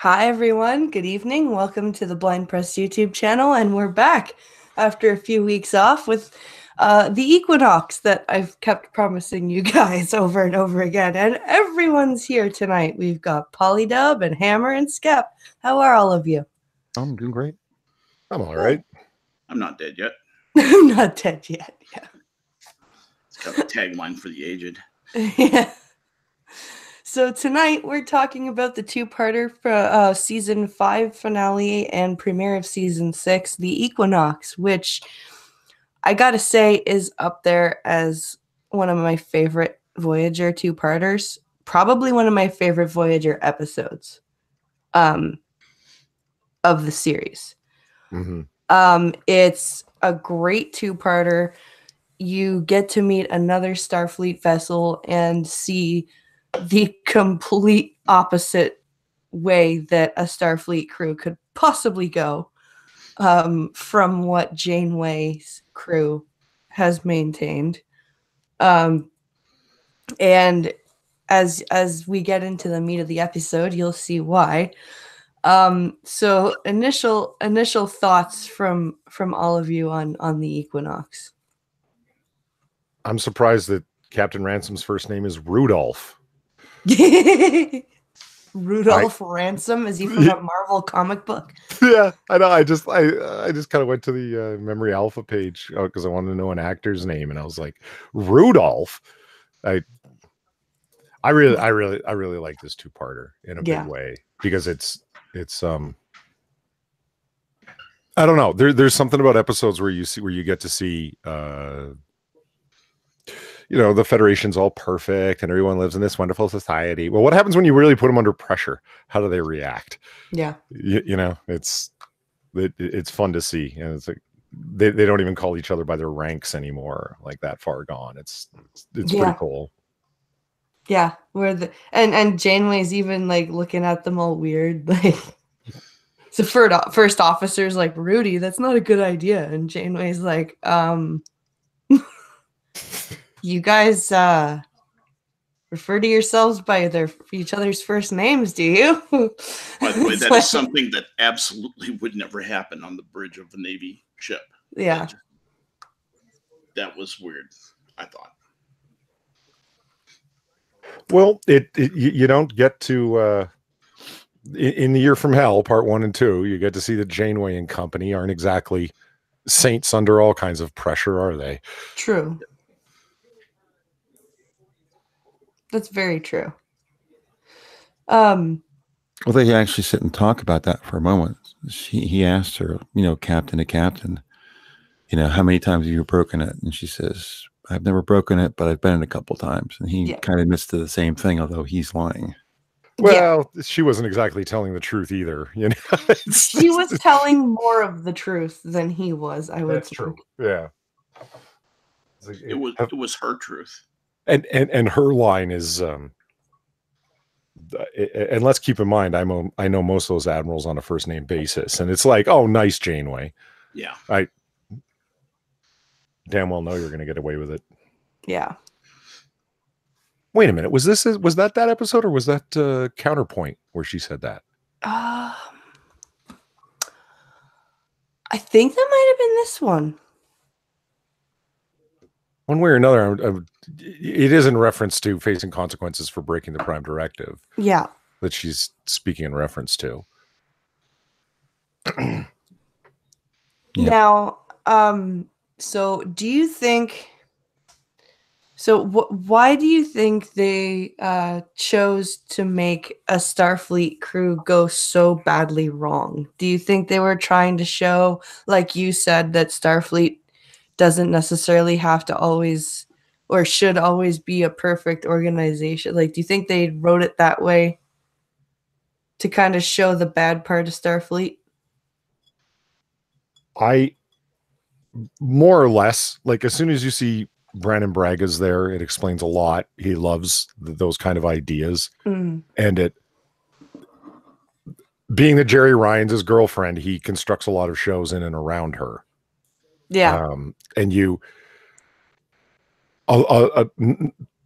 Hi everyone, good evening. Welcome to the Blind Press YouTube channel, and we're back after a few weeks off with the Equinox that I've kept promising you guys over and over again. And everyone's here tonight. We've got Polydub and Hammer and Skep. How are all of you? I'm doing great. I'm all right. I'm not dead yet. I'm not dead yet. Yeah. It's got a tagline for the aged. Yeah. So tonight we're talking about the two-parter for season 5 finale and premiere of season 6, the Equinox, which I gotta say is up there as one of my favorite Voyager two-parters. Probably one of my favorite Voyager episodes of the series. Mm-hmm. It's a great two-parter. You get to meet another Starfleet vessel and see the complete opposite way that a Starfleet crew could possibly go from what Janeway's crew has maintained. And as we get into the meat of the episode, you'll see why. So initial thoughts from all of you on the Equinox. I'm surprised that Captain Ransom's first name is Rudolph. Rudolph Ransom, is he from a Marvel comic book? Yeah, I know. I just kind of went to the Memory Alpha page because I wanted to know an actor's name, and I was like, Rudolph. I really like this two-parter in a big way because it's I don't know. There's something about episodes where you get to see the Federation's all perfect and everyone lives in this wonderful society. Well, what happens when you really put them under pressure? How do they react? Yeah. It's fun to see. And it's like, they don't even call each other by their ranks anymore, like that far gone. It's pretty cool. Yeah. And Janeway's even like looking at them all weird. Like, so first officer's like, Rudy, that's not a good idea. And Janeway's like, you guys refer to yourselves by each other's first names, do you? By the way, that is something that absolutely would never happen on the bridge of a Navy ship. Yeah. That was weird, I thought. Well, you don't get to in the Year from Hell, part 1 and 2, you get to see that Janeway and company aren't exactly saints under all kinds of pressure, are they? True. That's very true. Well, they actually sit and talk about that for a moment. He asked her, captain to captain, how many times have you broken it? And she says, I've never broken it, but I've been it a couple times. And he kind of admits to the same thing, although he's lying. Well, she wasn't exactly telling the truth either. She was telling more of the truth than he was, I would say. True. Yeah. It was her truth. And her line is, and let's keep in mind, I know most of those admirals on a first name basis, and it's like, oh, nice, Janeway. Yeah, I damn well know you're going to get away with it. Yeah. Wait a minute, was that episode, or was that Counterpoint where she said that? I think that might have been this one. One way or another, it is in reference to facing consequences for breaking the Prime Directive. Yeah. That she's speaking in reference to. Now, so do you think... So why do you think they chose to make a Starfleet crew go so badly wrong? Do you think they were trying to show, like you said, that Starfleet doesn't necessarily have to always or should always be a perfect organization? Like, do you think they wrote it that way to kind of show the bad part of Starfleet? More or less, like, as soon as you see Brandon Braga's there, it explains a lot. He loves those kind of ideas. And being that Jerry Ryan's his girlfriend, he constructs a lot of shows in and around her. Yeah. And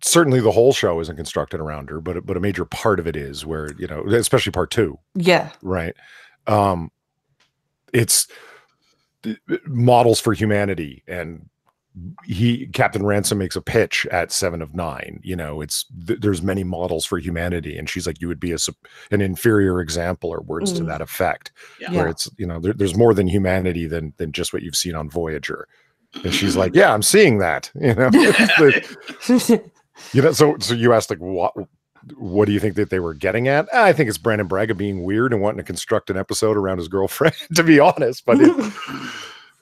certainly the whole show isn't constructed around her, but a major part of it is, where, you know, especially part 2. Yeah. Right. It's models for humanity, and Captain Ransom makes a pitch at 7 of 9. You know, there's many models for humanity, and she's like, you would be an inferior example, or words to that effect. Yeah. Where it's, you know, there's more than humanity than just what you've seen on Voyager. And she's like, yeah, I'm seeing that. You know, you know. So you asked, like, what do you think that they were getting at? I think it's Brandon Braga being weird and wanting to construct an episode around his girlfriend, to be honest. But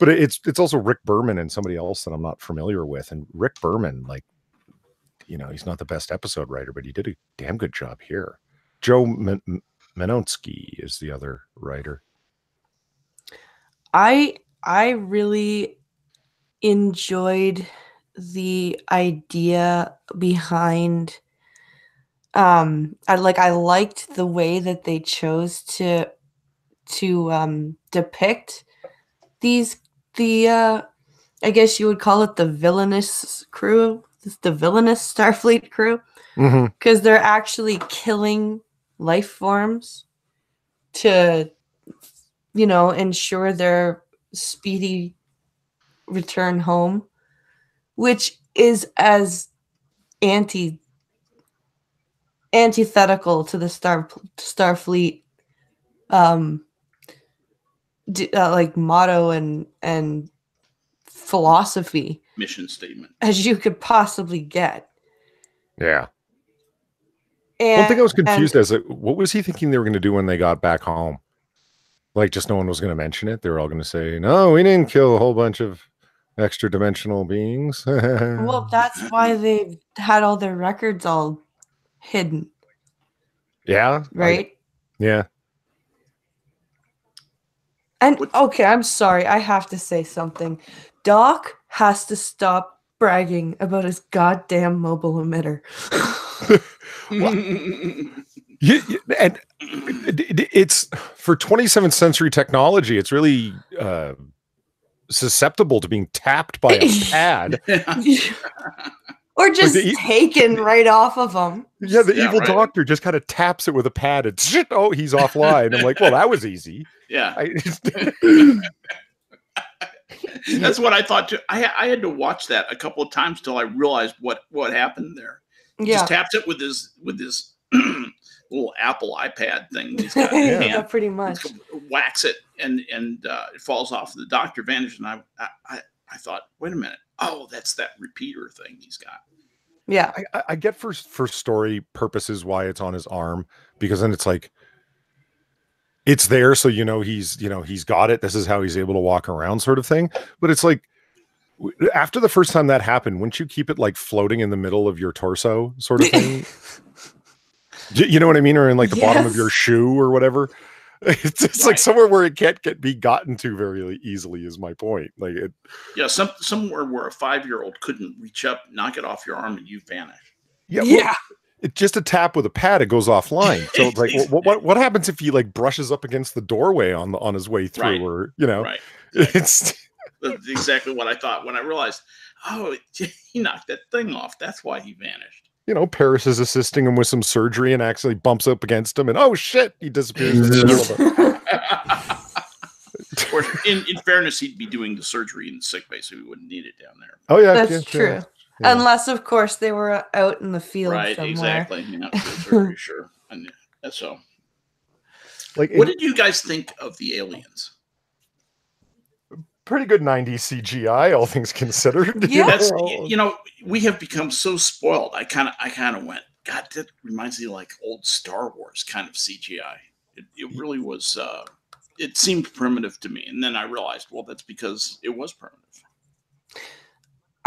it's also Rick Berman and somebody else that I'm not familiar with. And Rick Berman, like, you know, he's not the best episode writer, but he did a damn good job here. Joe Menonsky is the other writer. I really enjoyed the idea behind. I liked the way that they chose to depict I guess you would call it the villainous crew, the villainous Starfleet crew, because they're actually killing life forms to, you know, ensure their speedy return home, which is as antithetical to the Starfleet like motto and philosophy, mission statement, as you could possibly get. Yeah. And one thing I was confused as, what was he thinking they were going to do when they got back home? Like, just no one was going to mention it. They were all going to say, no, we didn't kill a whole bunch of extra dimensional beings. Well, that's why they had all their records all hidden. Yeah. Right? Yeah. And okay, I'm sorry. I have to say something. Doc has to stop bragging about his goddamn mobile emitter. And it's, for 27th century technology, it's really susceptible to being tapped by a pad. Or just taken right off of him. Yeah, the evil doctor just kind of taps it with a pad and shit, oh, he's offline. I'm like, well, that was easy. Yeah. That's what I thought too. I had to watch that a couple of times till I realized what happened there. He just taps it with his little Apple iPad thing he's got. Yeah, pretty much. Whacks it and it falls off. The doctor vanished, and I thought, wait a minute. Oh, that's that repeater thing he's got. Yeah. I get for story purposes why it's on his arm, because then it's like, it's there, so he's got it. This is how he's able to walk around, sort of thing. But it's like, after the first time that happened, wouldn't you keep it like floating in the middle of your torso, sort of thing? You know what I mean? Or in like the bottom of your shoe or whatever. It's like somewhere where it can't be gotten to very easily, is my point. Like somewhere where a 5-year-old couldn't reach up, knock it off your arm, and you vanish. Yeah. Well, it's just a tap with a pad, it goes offline. So it's like, what happens if he like brushes up against the doorway on his way through, or Right. It's that's exactly what I thought when I realized, oh, he knocked that thing off. That's why he vanished. Paris is assisting him with some surgery and accidentally bumps up against him, and oh shit, he disappears. Or in fairness, he'd be doing the surgery in the sick bay, so he wouldn't need it down there. Oh yeah, that's true. Yeah. Unless, of course, they were out in the field somewhere. Exactly. Yeah, for sure. And so, what did you guys think of the aliens? Pretty good 90s CGI, all things considered. Yeah. That's, we have become so spoiled. I kind of went, God, that reminds me of like old Star Wars kind of CGI. It really was. It seemed primitive to me, and then I realized, well, that's because it was primitive.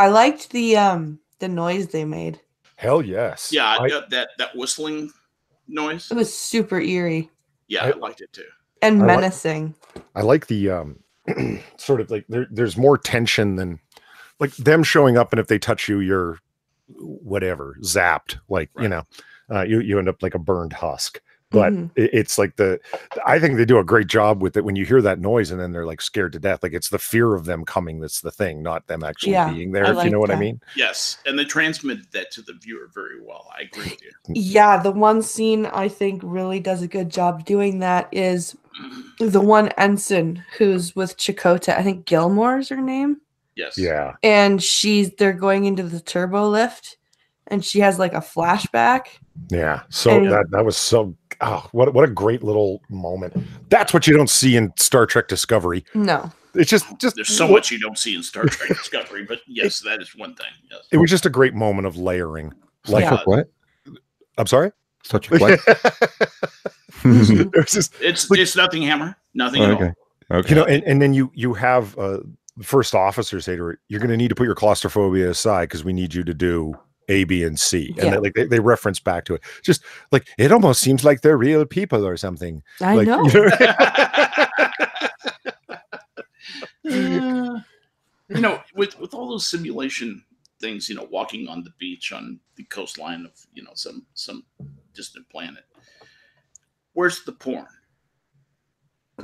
I liked the noise they made. Hell yes. Yeah, that whistling noise. It was super eerie. Yeah, I liked it too. And menacing. I like the sort of like there's more tension than like them showing up, and if they touch you, you're whatever zapped. Like you end up like a burned husk. But it's like I think they do a great job with it when you hear that noise and then they're like scared to death. Like it's the fear of them coming that's the thing, not them actually being there. If you know what I mean? Yes, and they transmitted that to the viewer very well. I agree with you. Yeah, the one scene I think really does a good job doing that is the one ensign who's with Chakotay. I think Gilmore's her name. Yes. Yeah. And they're going into the turbo lift, and she has like a flashback. Yeah. So that was so. Oh, what a great little moment. That's what you don't see in Star Trek Discovery. No. It's just there's so much you don't see in Star Trek Discovery, but yes, that is one thing. Yes. It was just a great moment of layering. Like what? I'm sorry? Star Trek what? It's nothing, Hammer. Nothing at all. Okay. You know, and then you have the first officer say to her, "You're going to need to put your claustrophobia aside because we need you to do A, B, and C." And they reference back to it. Just like it almost seems like they're real people or something. I know. You know, with all those simulation things, you know, walking on the beach on the coastline of, you know, some distant planet. Where's the porn?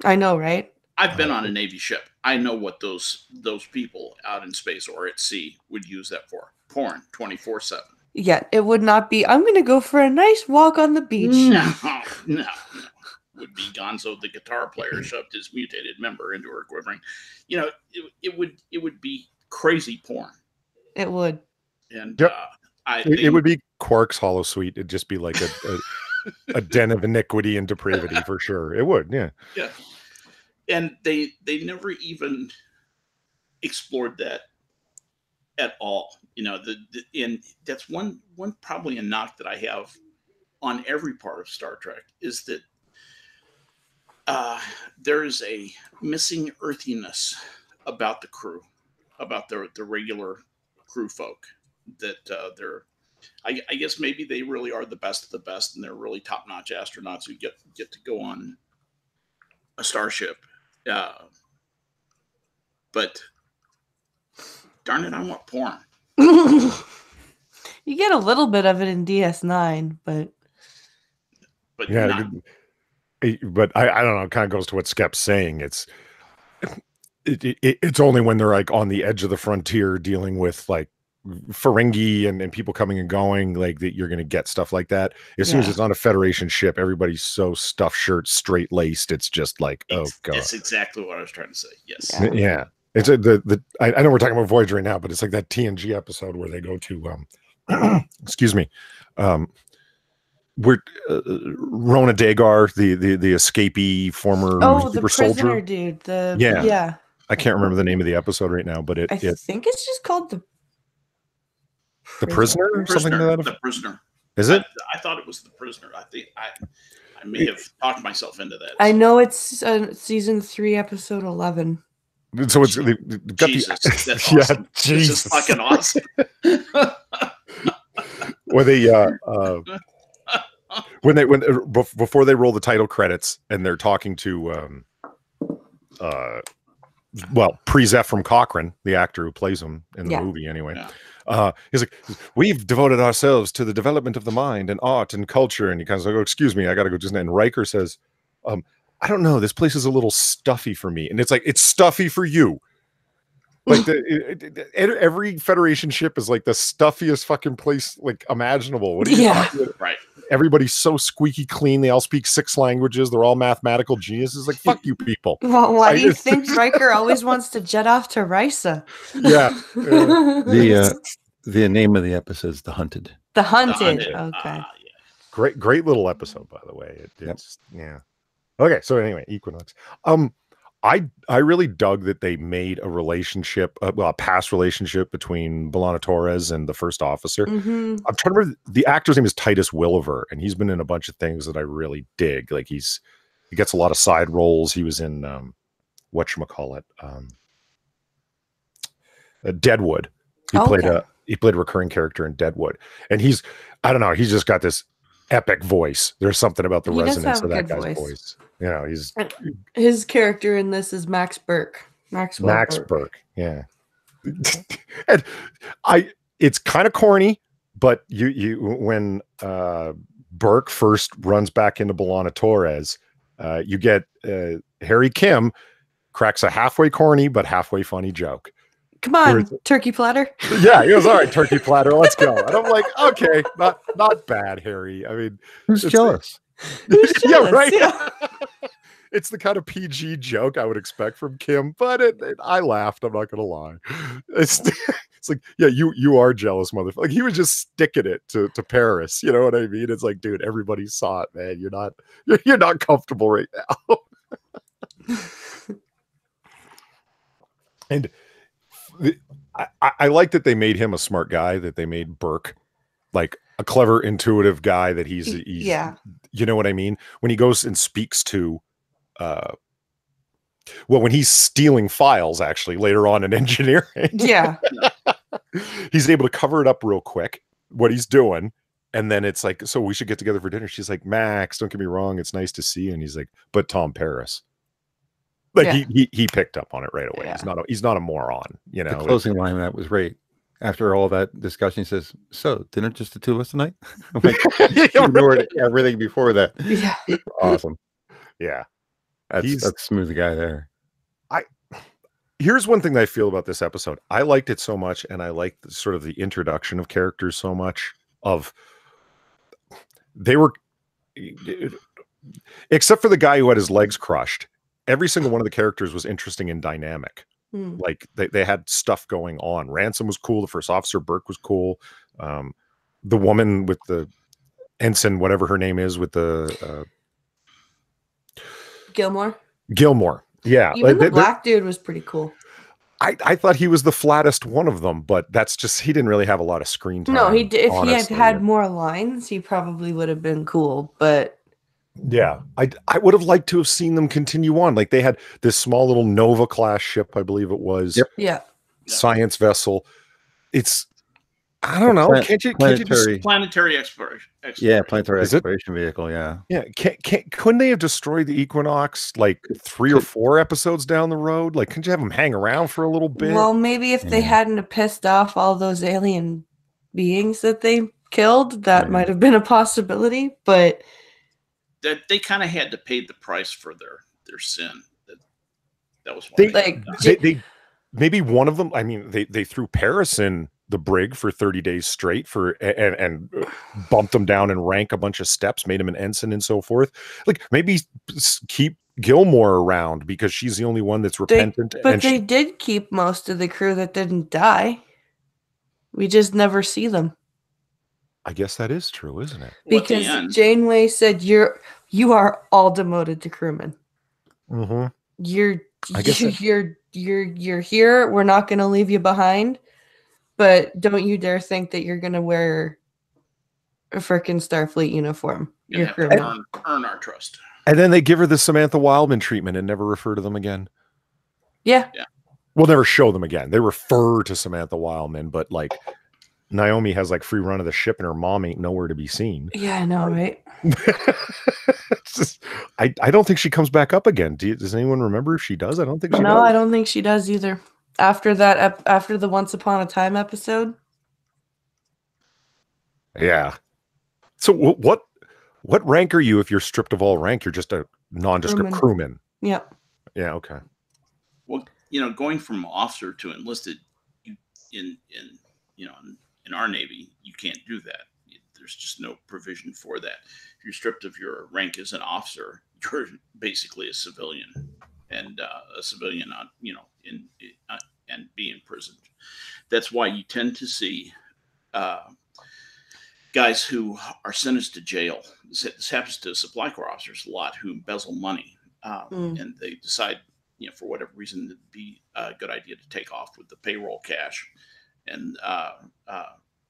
I know, right? I've been on a Navy ship. I know what those people out in space or at sea would use that for. Porn 24/7. Yeah, it would not be, I'm going to go for a nice walk on the beach. No. Would be Gonzo, the guitar player, shoved his mutated member into her quivering. You know, it would be crazy porn. It would. And it would be Quark's holosuite. It'd just be like a den of iniquity and depravity for sure. It would, yeah. Yeah. And they never even explored that at all. You know, and that's one probably a knock that I have on every part of Star Trek is that there is a missing earthiness about the crew, about the regular crew folk, that I guess maybe they really are the best of the best, and they're really top-notch astronauts who get to go on a starship. But darn it, I want porn. You get a little bit of it in DS9, but yeah. But I don't know. It kind of goes to what Skep's saying. It's only when they're like on the edge of the frontier dealing with like Ferengi and people coming and going, like that you're going to get stuff like that. As soon as it's on a Federation ship, everybody's so stuffed shirts, straight laced. It's just like, oh god. That's exactly what I was trying to say. Yes. Yeah. It's I know we're talking about Voyager right now, but it's like that TNG episode where they go to excuse me. We're Rona Dagar, the escapee former super soldier dude. Yeah. I can't remember the name of the episode right now, but I think it's just called the Prisoner or something like that. The Prisoner. Is it? I thought it was The Prisoner. I think I may have talked myself into that. I know it's season 3, episode 11. So it's got Jesus, that's awesome. Jesus. This is fucking awesome. Where they before they roll the title credits and they're talking to pre-Zephram Cochrane, the actor who plays him in the movie anyway. Yeah. He's like, we've devoted ourselves to the development of the mind and art and culture. And he kind of like, oh, excuse me, I got to go just now. And Riker says, I don't know, this place is a little stuffy for me. And it's like, it's stuffy for you. Like every Federation ship is like the stuffiest fucking place like imaginable. What are you talking about? Right. Everybody's so squeaky clean. They all speak 6 languages. They're all mathematical geniuses. Like, fuck you people. Well, why do you think Riker always wants to jet off to Risa? Yeah. The name of the episode is The Hunted. The Hunted. Okay. Great little episode, by the way. It's yeah. Okay, so anyway, Equinox. I really dug that they made a relationship, a past relationship between B'Elanna Torres and the first officer. Mm-hmm. I'm trying to remember, the actor's name is Titus Welliver, and he's been in a bunch of things that I really dig. Like he gets a lot of side roles. He was in whatchamacallit, Deadwood. He played a recurring character in Deadwood, and he's just got this epic voice. There's something about the resonance of that guy's voice. You know, his character in this is Max Burke. Max Burke. Yeah. And it's kind of corny, but you when Burke first runs back into B'Elanna Torres. You get Harry Kim cracks a halfway corny but halfway funny joke. Come on, turkey platter. Yeah, he was all right. Turkey platter, let's go. And I'm like, okay, not bad, Harry. I mean, who's jealous? Who's jealous? Yeah, right. Yeah. It's the kind of PG joke I would expect from Kim, but I laughed. I'm not gonna lie. It's like, yeah, you are jealous, motherfucker. Like he was just sticking it to Paris. You know what I mean? It's like, dude, everybody saw it, man. You're not comfortable right now. And I like that they made him a smart guy. That they made Burke like a clever, intuitive guy. That he's yeah. You know what I mean? When he goes and speaks to when he's stealing files actually later on in engineering, yeah, he's able to cover it up real quick what he's doing, and then it's like, so we should get together for dinner. She's like, Max, don't get me wrong, it's nice to see you. And he's like, but Tom Paris, like he picked up on it right away. Yeah. He's not a moron, you know. The closing line of that was great. After all that discussion, he says, so dinner just the two of us tonight? Like, ignored everything before that. Yeah. Awesome. Yeah. That's a smooth guy there. Here's one thing that I feel about this episode. I liked it so much, and I liked sort of the introduction of characters so much. They were, except for the guy who had his legs crushed, every single one of the characters was interesting and dynamic. Like they had stuff going on. Ransom was cool. The first officer, Burke, was cool. The woman with the ensign, whatever her name is, with the Gilmore. Yeah. Even the black dude was pretty cool. I thought he was the flattest one of them, but that's just, he didn't really have a lot of screen time. No, he did. If he had more lines, he probably would have been cool, but yeah, I would have liked to have seen them continue on. Like they had this small little Nova class ship, I believe it was. Yep. Yeah. Science vessel. It's, I don't know. Can't you just planetary exploration? Yeah, planetary exploration vehicle. Yeah. Yeah. Couldn't they have destroyed the Equinox like 3 or 4 episodes down the road? Like, couldn't you have them hang around for a little bit? Well, maybe if they hadn't have pissed off all those alien beings that they killed, that might have been a possibility. But that they kind of had to pay the price for their sin. That was why they maybe one of them. I mean, they threw Paris in the brig for 30 days straight and bumped them down in rank a bunch of steps, made him an ensign and so forth. Like maybe keep Gilmore around because she's the only one that's repentant. But they did keep most of the crew that didn't die. We just never see them. I guess that is true, isn't it? Because Janeway said you are all demoted to crewman. Mm-hmm. You're here. We're not going to leave you behind. But don't you dare think that you're going to wear a frickin' Starfleet uniform. You're earn our trust. And then they give her the Samantha Wildman treatment and never refer to them again. Yeah. We'll never show them again. They refer to Samantha Wildman, but like Naomi has like free run of the ship and her mom ain't nowhere to be seen. Yeah, I know, right? It's just, I don't think she comes back up again. Does anyone remember if she does? I don't think she does. No, I don't think she does either. After that, after the Once Upon a Time episode. Yeah. So what rank are you if you're stripped of all rank? You're just a nondescript crewman. Yep. Yeah. Okay. Well, going from officer to enlisted, in our Navy, you can't do that. There's just no provision for that. If you're stripped of your rank as an officer, you're basically a civilian, and a civilian on and be imprisoned. That's why you tend to see guys who are sentenced to jail. This happens to supply corps officers a lot who embezzle money, and they decide, for whatever reason, it'd be a good idea to take off with the payroll cash and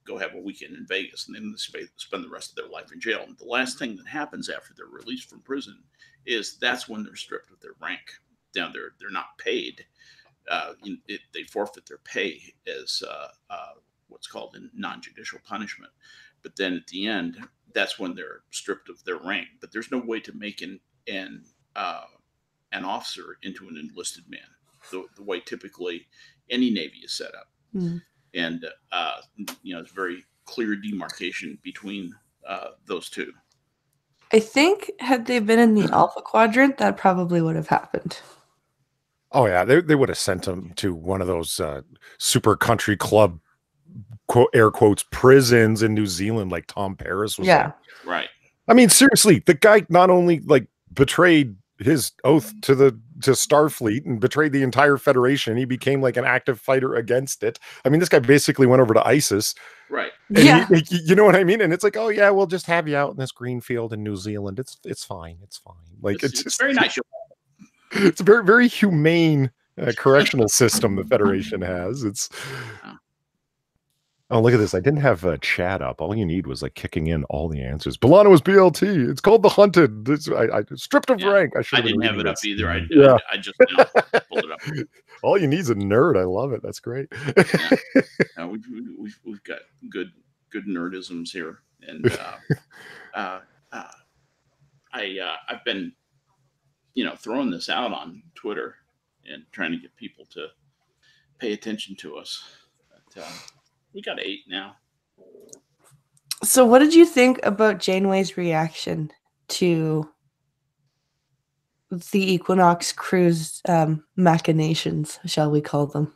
go have a weekend in Vegas, and then they spend the rest of their life in jail. And the last thing that happens after they're released from prison is that's when they're stripped of their rank. Down there, they're not paid. They forfeit their pay as what's called in non-judicial punishment. But then at the end, that's when they're stripped of their rank. But there's no way to make an officer into an enlisted man, the way typically any Navy is set up. And it's very clear demarcation between those two. I think had they been in the Alpha Quadrant, that probably would have happened. Oh yeah, they would have sent him to one of those super country club air quotes prisons in New Zealand, like Tom Paris was Yeah. like. Right. I mean, seriously, the guy not only like betrayed his oath to Starfleet and betrayed the entire Federation, he became like an active fighter against it. I mean, this guy basically went over to ISIS. Right. And Yeah. you know what I mean? And it's like, oh yeah, we'll just have you out in this green field in New Zealand. It's fine. It's fine. Like it's just very nice. It's a very, very humane correctional system the Federation has. It's oh, look at this. I didn't have a chat up. All you need was like kicking in all the answers. B'Elanna was BLT. It's called The Hunted. I stripped of rank. I didn't have it up either. I just pulled it up. All you need is a nerd. I love it. That's great. We've got good nerdisms here. And I've been throwing this out on Twitter and trying to get people to pay attention to us. But, we got 8 now. So what did you think about Janeway's reaction to the Equinox crew's machinations, shall we call them?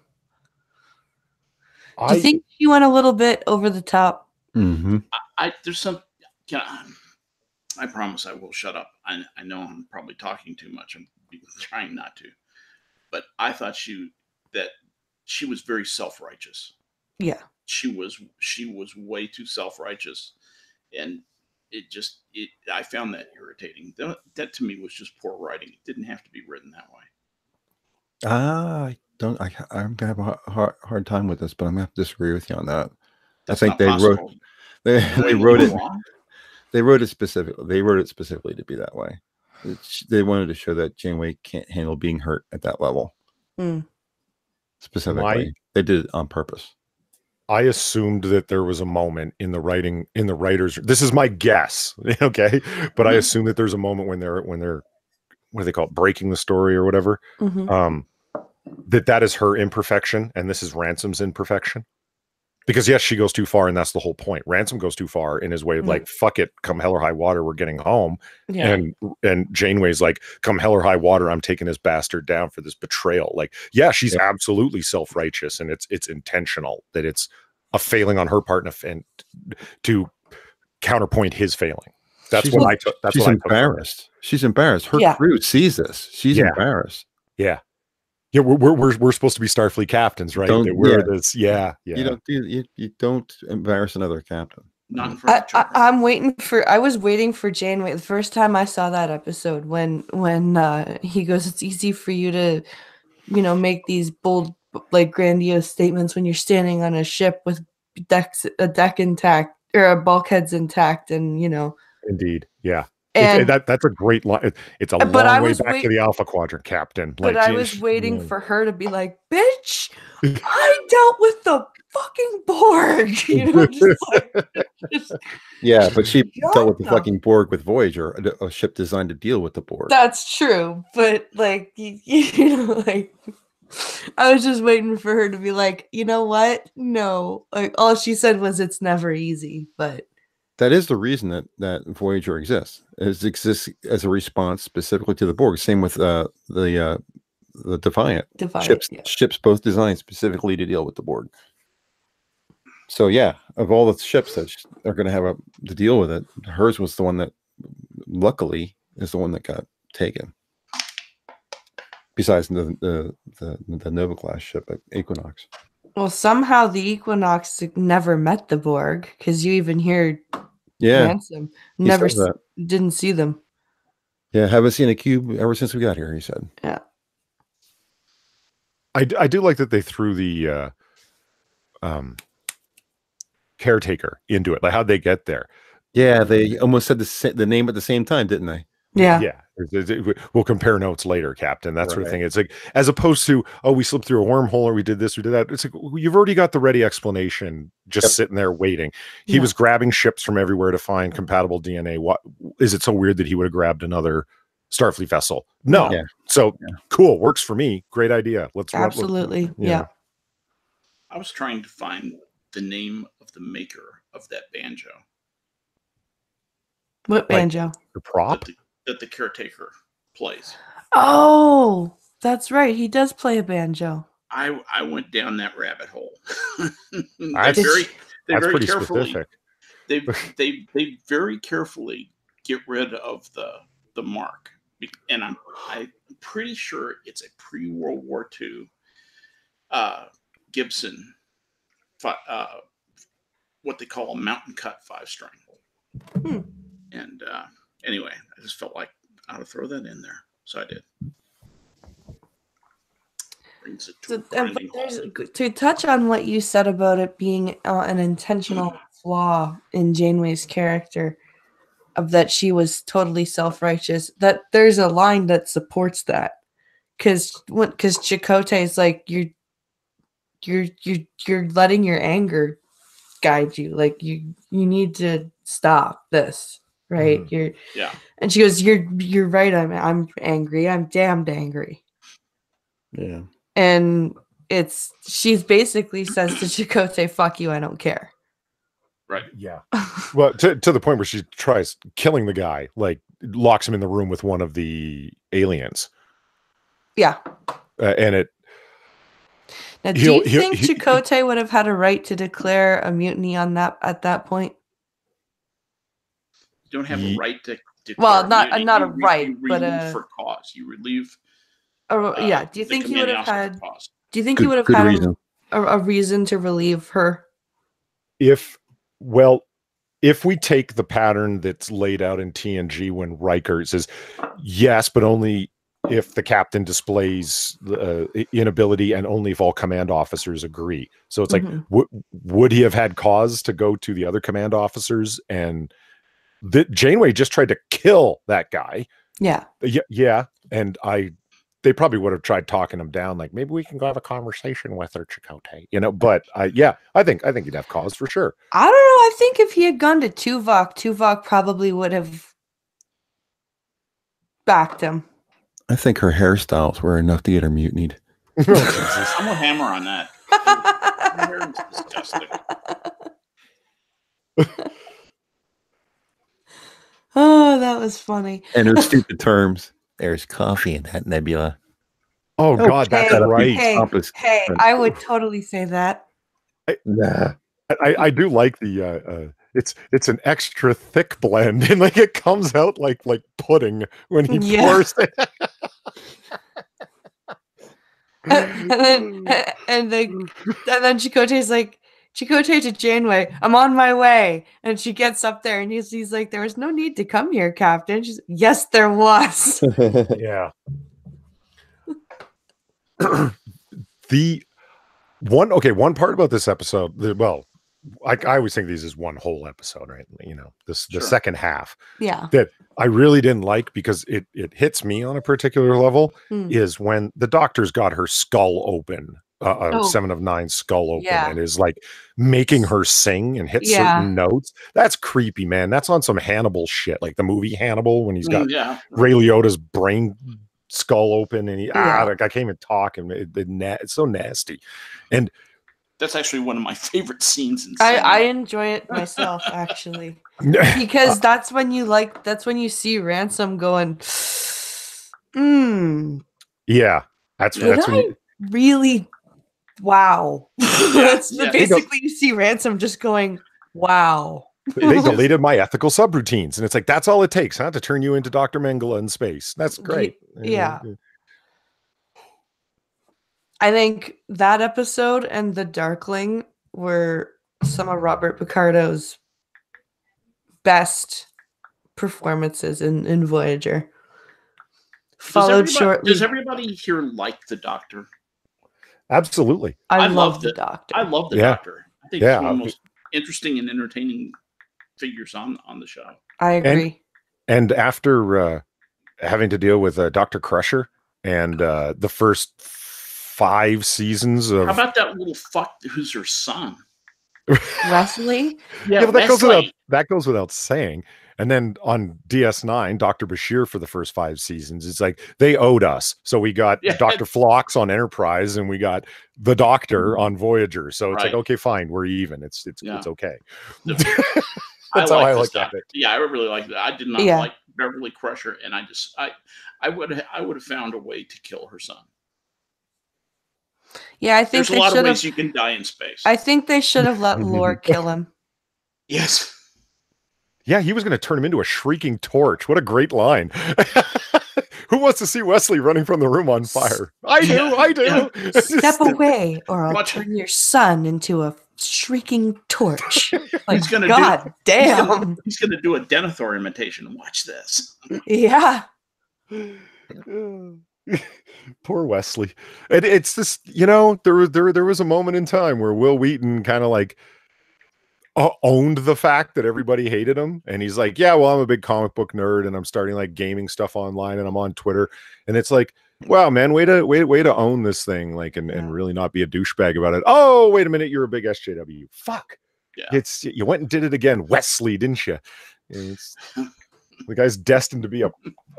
Do you think she went a little bit over the top? Mm-hmm. There's some... I promise I will shut up. I know I'm probably talking too much. I'm trying not to. But I thought she was very self-righteous. Yeah. She was way too self-righteous, and I found that irritating. That to me was just poor writing. It didn't have to be written that way. I'm gonna have a hard time with this, but I'm gonna have to disagree with you on that. That's I think they wrote it. They wrote it specifically. They wrote it specifically to be that way. They wanted to show that Janeway can't handle being hurt at that level. Specifically, they did it on purpose. I assumed that there was a moment in the writers. This is my guess, okay? But I assume that there's a moment when they're what do they call it, breaking the story or whatever. That is her imperfection, and this is Ransom's imperfection. Because yes, she goes too far, and that's the whole point. Ransom goes too far in his way of like, fuck it, come hell or high water, we're getting home. Yeah. And Janeway's like, come hell or high water, I'm taking this bastard down for this betrayal. Like, yeah, she's absolutely self-righteous, and it's intentional that it's a failing on her part and to counterpoint his failing. That's what I took. She's embarrassed. She's embarrassed. Her crew sees this. She's embarrassed. Yeah. Yeah, we're supposed to be Starfleet captains, right? You don't embarrass another captain. I was waiting for Janeway the first time I saw that episode when he goes, it's easy for you to, make these bold, like grandiose statements when you're standing on a ship with a deck intact or bulkheads intact, and Indeed, yeah. And that's a great line. It's a long way back to the Alpha Quadrant, Captain. But I was waiting for her to be like, bitch, I dealt with the fucking Borg. Yeah, but she dealt with the fucking Borg with Voyager, a ship designed to deal with the Borg. That's true. But like, I was just waiting for her to be like, you know what? No. Like, all she said was it's never easy, but that is the reason that Voyager exists. It exists as a response specifically to the Borg. Same with the Defiant. Ships both designed specifically to deal with the Borg. So yeah, of all the ships that are going to have to deal with it, hers was the one that, luckily, is the one that got taken. Besides the Nova class ship at Equinox. Well, somehow the Equinox never met the Borg, because you even hear Ransom didn't see them. Yeah, haven't seen a cube ever since we got here, he said. Yeah. I do like that they threw the caretaker into it. Like, how'd they get there? Yeah, they almost said the name at the same time, didn't they? Yeah. Yeah. We'll compare notes later, Captain. That sort of thing. It's like, as opposed to, oh, we slipped through a wormhole or we did this, we did that. It's like, you've already got the ready explanation just sitting there waiting. He was grabbing ships from everywhere to find compatible DNA. What is it so weird that he would have grabbed another Starfleet vessel? No. Yeah. So cool. Works for me. Great idea. Absolutely. Yeah. I was trying to find the name of the maker of that banjo. What banjo? The prop? That the caretaker plays. Oh, that's right. He does play a banjo. I went down that rabbit hole. That's very pretty carefully. specific. They very carefully get rid of the mark, and I'm pretty sure it's a pre-World War II Gibson, what they call a mountain cut 5-string. And anyway, I just felt like I ought to throw that in there, so I did. Brings it to touch on what you said about it being an intentional flaw in Janeway's character, of that she was totally self-righteous, that there's a line that supports that, because Chakotay is like, you're letting your anger guide you, like you need to stop this, right? And she goes, you're right, I'm angry, I'm damned angry. Yeah. And she's basically says to Chakotay, fuck you, I don't care. Right. Yeah. Well, to the point where she tries killing the guy, like locks him in the room with one of the aliens. Yeah. And it. Now, do you think Chakotay would have had a right to declare a mutiny on that at that point? You don't have a right to declare. Well, not a right, but for cause. You relieve. Yeah. Do you think he would have had? Do you think he would have had a reason to relieve her? If we take the pattern that's laid out in TNG when Riker says yes, but only if the captain displays inability and only if all command officers agree. So it's like, would he have had cause to go to the other command officers? And Janeway just tried to kill that guy. Yeah. Yeah. And they probably would have tried talking him down, like, maybe we can go have a conversation with her, Chakotay, but I think he'd have cause for sure. I don't know. I think if he had gone to Tuvok probably would have backed him. I think her hairstyles were enough to get her mutinied. I'm gonna hammer on that. Her hair is disgusting. Oh, that was funny. And her stupid terms. There's coffee in that nebula. Oh God, that's right. Hey, I would totally say that. I do like the it's an extra thick blend, and like it comes out like pudding when he pours it. and then Chakotay's like, Chakotay to Janeway, I'm on my way. And she gets up there and he's like, there was no need to come here, Captain. She's, yes, there was. Yeah. One part about this episode, I always think these is one whole episode, right? The second half. Yeah. That I really didn't like because it hits me on a particular level is when the doctor's got her skull open. 7 of 9 skull open and is like making her sing and hit certain notes. That's creepy, man. That's on some Hannibal shit, like the movie Hannibal when he's got Ray Liotta's brain skull open and I can't even talk, and it's so nasty. And that's actually one of my favorite scenes in I enjoy it myself, actually, because that's when you see Ransom going yeah, that's when really wow. That's basically you see Ransom just going wow. They deleted my ethical subroutines, and it's like that's all it takes, to turn you into Dr. Mengele in space. That's great. Yeah. I think that episode and The Darkling were some of Robert Picardo's best performances in Voyager. Does everybody here like the Doctor? Absolutely. I love the Doctor. I love the Doctor. I think he's one of the most interesting and entertaining figures on the show. I agree. And after having to deal with Dr. Crusher and the first 5 seasons of... How about that little fuck who's her son? Wesley? Yeah, but that goes without saying. And then on DS9, Dr. Bashir for the first 5 seasons, it's like they owed us. So we got Dr. Phlox on Enterprise and we got the Doctor on Voyager. So it's like, okay, fine, we're even. It's okay. That's how I this like that. doctor. Yeah, I really like that. I did not like Beverly Crusher, and I would have found a way to kill her son. Yeah, I think there's a lot of ways you can die in space. I think they should have let Lore kill him. Yes. Yeah, he was going to turn him into a shrieking torch. What a great line. Who wants to see Wesley running from the room on fire? I do. Yeah. Step away, or I'll turn your son into a shrieking torch. Like, he's gonna damn. He's going to do a Denethor imitation. Watch this. Yeah. Poor Wesley. It's this, there was a moment in time where Will Wheaton kind of like owned the fact that everybody hated him, and he's like, yeah, well, I'm a big comic book nerd and I'm starting like gaming stuff online and I'm on Twitter, and it's like, wow, man, way to own this thing, like, and really not be a douchebag about it. Oh, wait a minute, you're a big SJW. Fuck. Yeah. You went and did it again, Wesley, didn't you? The guy's destined to be a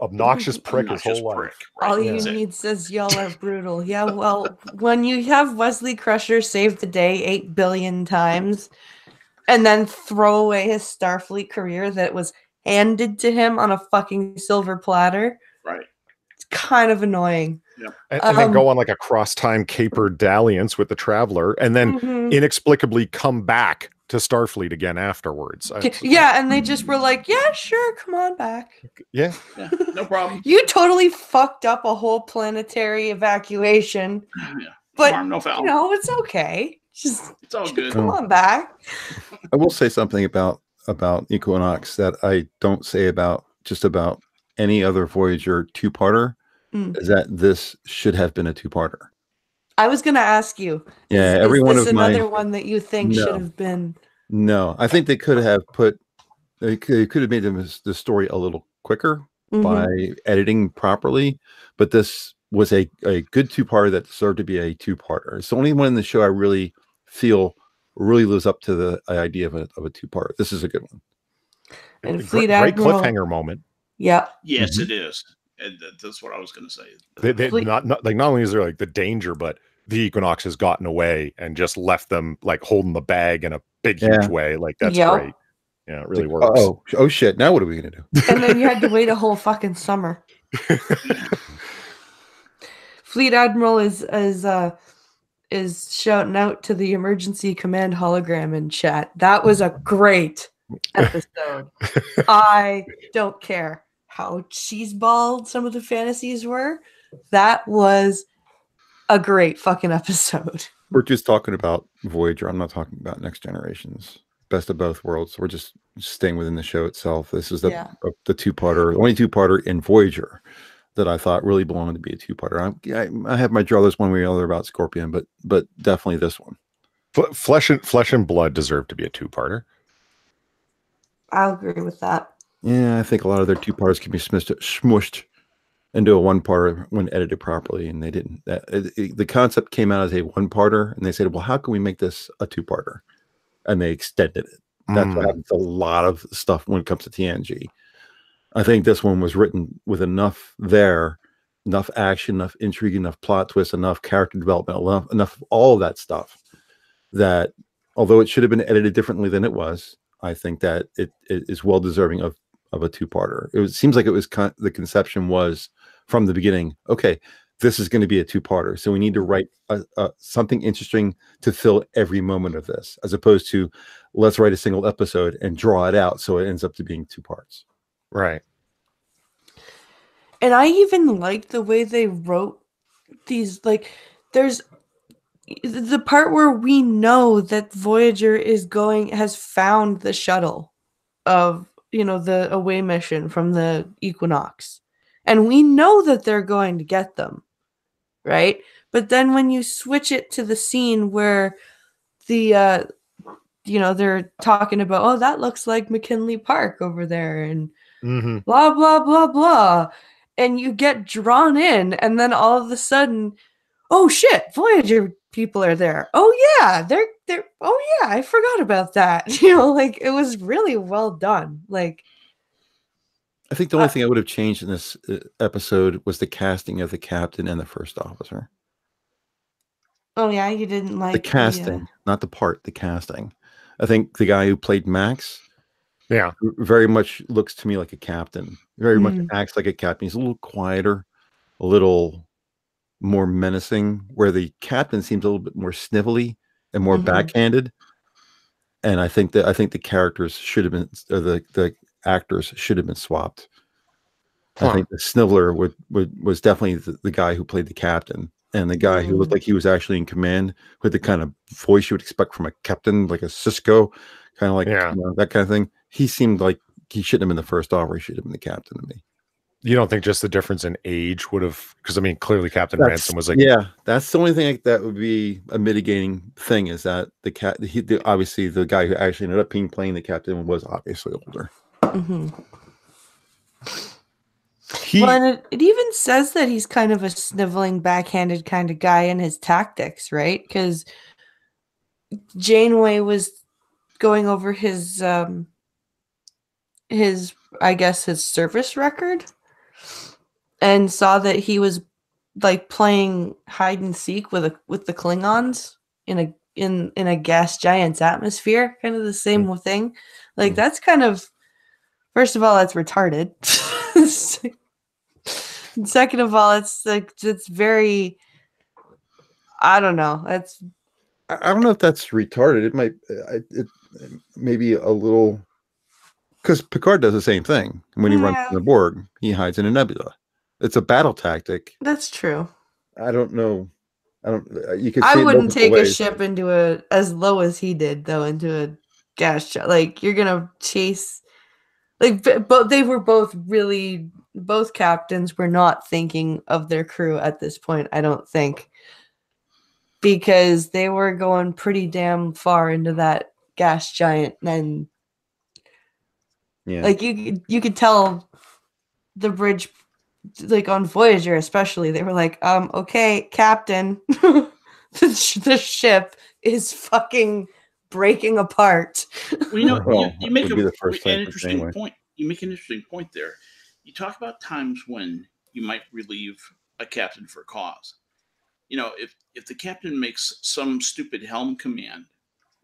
obnoxious prick his whole life. Right? All you need says y'all are brutal. Yeah, well, when you have Wesley Crusher save the day 8 billion times and then throw away his Starfleet career that was handed to him on a fucking silver platter. Right. It's kind of annoying. Yep. And then go on like a cross-time caper dalliance with the Traveler, and then inexplicably come back to Starfleet again afterwards. Yeah, and they just were like, yeah, sure, come on back. Yeah, no problem. You totally fucked up a whole planetary evacuation. Yeah. But, harm, no foul. It's okay. It's all good. Come on back. I will say something about Equinox that I don't say about just about any other Voyager two-parter, is that this should have been a two-parter. I was going to ask you. Yeah, is another one that you think should have been? No, I think they could have they could have made the story a little quicker by editing properly, but this was a good two-parter that deserved to be a two-parter. It's the only one in the show I really feel really lives up to the idea of a two-parter. This is a good one. And great cliffhanger moment. Yeah. Yes, it is. And that's what I was going to say. Not only is there like the danger, but the Equinox has gotten away and just left them like holding the bag in a big, huge way. Like, that's great. Yeah, it really works. Oh shit. Now what are we going to do? And then you had to wait a whole fucking summer. Fleet Admiral is shouting out to the emergency command hologram in chat. That was a great episode. I don't care how cheeseballed some of the fantasies were. That was a great fucking episode. We're just talking about Voyager. I'm not talking about Next Generations. Best of both worlds. We're just staying within the show itself. This is the two-parter, only two-parter in Voyager that I thought really belonged to be a two-parter. I have my druthers one way or the other about Scorpion, but definitely this one. Flesh and Blood deserve to be a two-parter. I'll agree with that. Yeah, I think a lot of their two-parters can be smushed into a one-parter when edited properly, and they didn't. The concept came out as a one-parter, and they said, well, how can we make this a two-parter? And they extended it. That's what happens to a lot of stuff when it comes to TNG. I think this one was written with enough action, enough intrigue, enough plot twist, enough character development, enough of all of that stuff, that although it should have been edited differently than it was, I think that it is well deserving of a two-parter. It seems like it was the conception was from the beginning, okay, this is going to be a two-parter, so we need to write something interesting to fill every moment of this, as opposed to let's write a single episode and draw it out so it ends up to being two parts. Right. And I even like the way they wrote these, like, there's the part where we know that Voyager has found the shuttle of, the away mission from the Equinox. And we know that they're going to get them, right? But then when you switch it to the scene where they're talking about, oh, that looks like McKinley Park over there, and blah, blah, blah, blah. And you get drawn in, and then all of a sudden, oh shit, Voyager people are there. Oh yeah, they're oh yeah, I forgot about that. It was really well done. Like, I think the only thing I would have changed in this episode was the casting of the captain and the first officer. Oh yeah, you didn't like the casting, not the part, the casting. I think the guy who played Max Yeah. Very much looks to me like a captain. Very much acts like a captain. He's a little quieter, a little more menacing, where the captain seems a little bit more snivelly and more backhanded. And I think the characters should have been, or the actors should have been swapped. I think the sniveler was definitely the guy who played the captain, and the guy who looked like he was actually in command with the kind of voice you would expect from a captain, like a Cisco, kind of like that kind of thing. He seemed like he shouldn't have been the first officer. He should have been the captain to me. You don't think just the difference in age would have? Because I mean, clearly Captain Ransom was like, that's the only thing that would be a mitigating thing, is that obviously the guy who actually ended up playing the captain was obviously older. Well, and it even says that he's kind of a sniveling, backhanded kind of guy in his tactics, right? Because Janeway was going over his I guess his service record, and saw that he was like playing hide and seek with the Klingons in a gas giant's atmosphere, kind of the same thing. Like that's kind of, first of all, that's retarded. Second of all, it's very, I don't know. I don't know if that's retarded. It might, it maybe a little, because Picard does the same thing when he runs from the Borg. He hides in a nebula. It's a battle tactic. That's true. I don't know. You could. I wouldn't take a ship into as low as he did, though, into a gas giant. Like, you're gonna chase. Like, but they were both captains were not thinking of their crew at this point, I don't think, because they were going pretty damn far into that gas giant, and like you could tell the bridge, like on Voyager especially, they were like, okay, Captain, the ship is fucking breaking apart. Well, you make an interesting point. You make an interesting point there. You talk about times when you might relieve a captain for cause. You know, if the captain makes some stupid helm command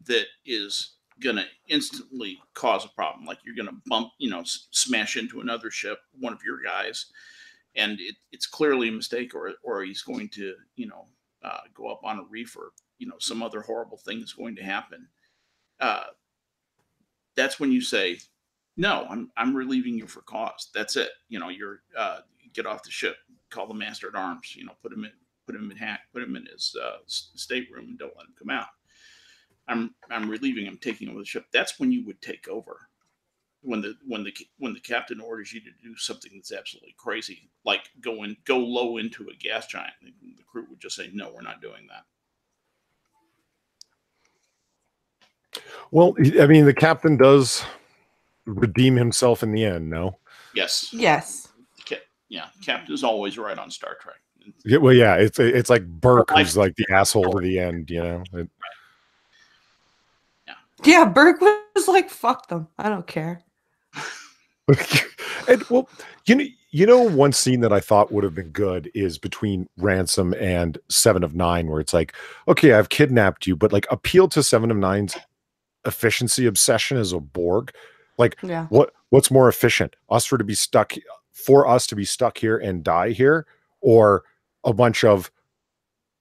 that is going to instantly cause a problem, like you're going to bump, smash into another ship, one of your guys, and it's clearly a mistake, or he's going to, go up on a reef, or, some other horrible thing is going to happen. That's when you say, no, I'm relieving you for cause. That's it. You're get off the ship, call the master at arms, put him in his stateroom, and don't let him come out. I'm relieving him, taking him with the ship. That's when you would take over. When the captain orders you to do something that's absolutely crazy, like go low into a gas giant, the crew would just say, no, we're not doing that. Well, I mean, the captain does redeem himself in the end, no? Yes. Yeah, captain is always right on Star Trek. Yeah, well, yeah, it's like Burke, who's like the asshole to the end, Yeah, Burke was like, fuck them, I don't care. And, well, one scene that I thought would have been good is between Ransom and 7 of 9, where it's like, okay, I've kidnapped you, but like appeal to 7 of 9's efficiency obsession as a Borg. Like, what's more efficient, us to be stuck here and die here, or a bunch of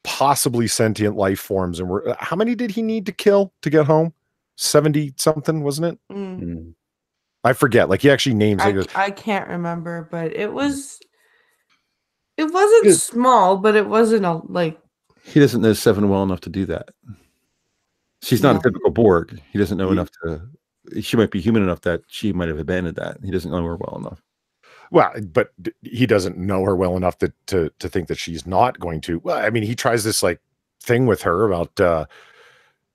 possibly sentient life forms? And how many did he need to kill to get home? 70 something, wasn't it? I forget. Like, he actually names. I can't remember, but it wasn't small, but it wasn't like. He doesn't know 7 well enough to do that. She's not a typical Borg. He doesn't know enough to. She might be human enough that she might have abandoned that. He doesn't know her well enough. Well, but he doesn't know her well enough to think that she's not going to. Well, I mean, he tries this like thing with her about